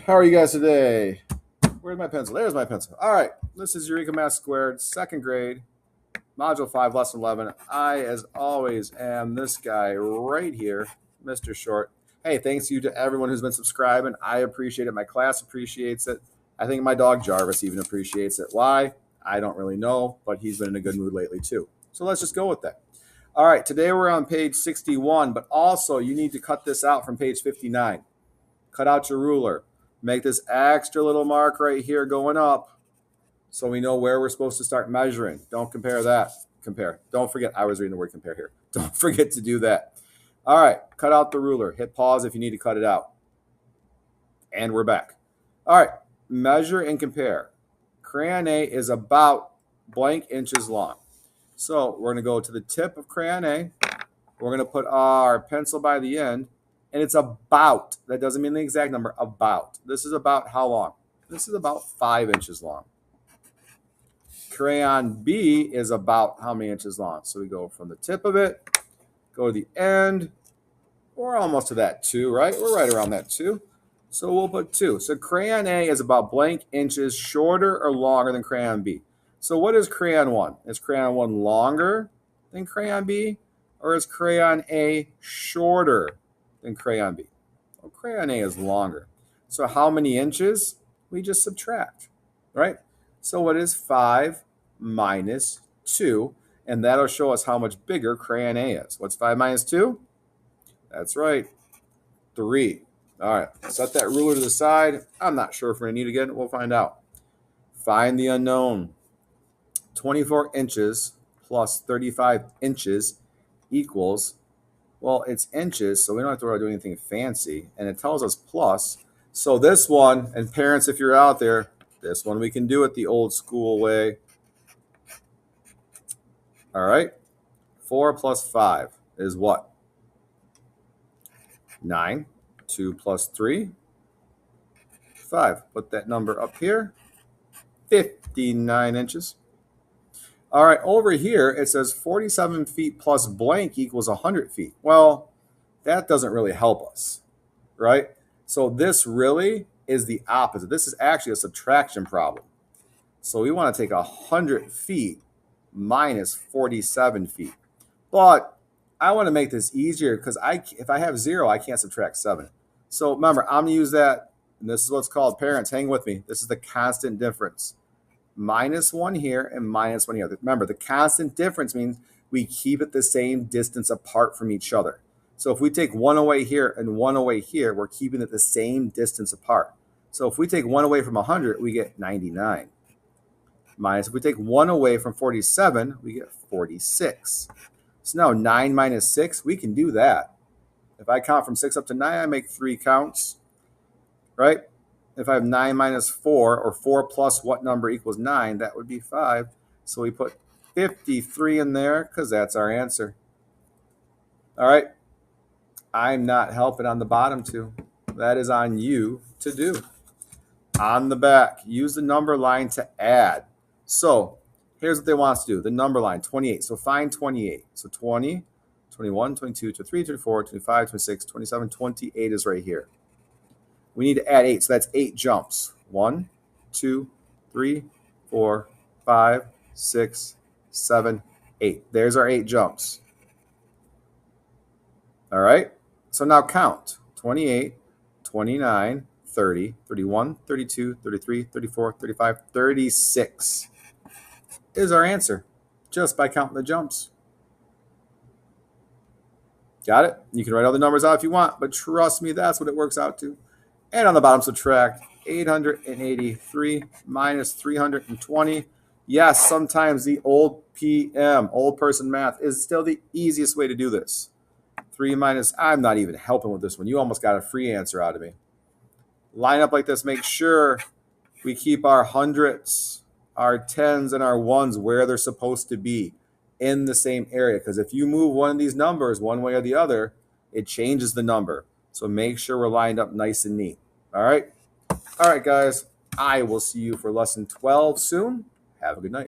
How are you guys today? Where's my pencil? There's my pencil. All right. This is Eureka Math Squared, second grade, Module 5, Lesson 11. I, as always, am this guy right here, Mr. Short. Hey, thanks you to everyone who's been subscribing. I appreciate it. My class appreciates it. I think my dog Jarvis even appreciates it. Why? I don't really know, but he's been in a good mood lately too. So let's just go with that. All right. Today we're on page 61, but also you need to cut this out from page 59. Cut out your ruler. Make this extra little mark right here going up so we know where we're supposed to start measuring. Don't compare that. Compare. Don't forget, I was reading the word compare here. Don't forget to do that. All right, cut out the ruler. Hit pause if you need to cut it out. And we're back. All right, measure and compare. Crayon A is about blank inches long. So we're going to go to the tip of crayon A. We're going to put our pencil by the end. And it's about, that doesn't mean the exact number, about. This is about how long? This is about 5 inches long. Crayon B is about how many inches long? So we go from the tip of it, go to the end. We're almost to that 2, right? We're right around that 2. So we'll put 2. So crayon A is about blank inches shorter or longer than crayon B. So what is crayon 1? Is crayon 1 longer than crayon B? Or is crayon A shorter than crayon B? Well, crayon A is longer. So how many inches? We just subtract, right? So what is 5 minus 2? And that'll show us how much bigger crayon A is. What's 5 minus 2? That's right, 3. All right, set that ruler to the side. I'm not sure if we're going to need it again. We'll find out. Find the unknown. 24 inches plus 35 inches equals, well, it's inches, so we don't have to really do anything fancy. And it tells us plus. So this one, and parents, if you're out there, this one we can do it the old school way. All right. 4 plus 5 is what? 9. 2 plus 3, 5. Put that number up here. 59 inches. All right, over here, it says 47 feet plus blank equals 100 feet. Well, that doesn't really help us, right? So this really is the opposite. This is actually a subtraction problem. So we want to take 100 feet minus 47 feet. But I want to make this easier because if I have 0, I can't subtract 7. So remember, I'm going to use that, and this is what's called, parents, hang with me. This is the constant difference. Minus 1 here and minus 1 here. Remember, the constant difference means we keep it the same distance apart from each other. So if we take 1 away here and 1 away here, we're keeping it the same distance apart. So if we take 1 away from 100, we get 99. Minus, if we take 1 away from 47, we get 46. So now 9 minus 6, we can do that. If I count from 6 up to 9, I make 3 counts, right? If I have 9 minus 4, or 4 plus what number equals 9, that would be 5. So we put 53 in there because that's our answer. All right. I'm not helping on the bottom 2. That is on you to do. On the back, use the number line to add. So here's what they want us to do. The number line, 28. So find 28. So 20, 21, 22, 23, 24, 25, 26, 27, 28 is right here. We need to add 8, so that's 8 jumps. 1, 2, 3, 4, 5, 6, 7, 8. There's our 8 jumps. All right, so now count. 28, 29, 30, 31, 32, 33, 34, 35, 36 is our answer, just by counting the jumps. Got it? You can write all the numbers out if you want, but trust me, that's what it works out to. And on the bottom, subtract 883 minus 320. Yes, sometimes the old PM, old person math, is still the easiest way to do this. 3 minus, I'm not even helping with this one. You almost got a free answer out of me. Line up like this. Make sure we keep our hundreds, our tens, and our ones where they're supposed to be in the same area. Because if you move one of these numbers one way or the other, it changes the number. So make sure we're lined up nice and neat. All right. All right, guys. I will see you for lesson 12 soon. Have a good night.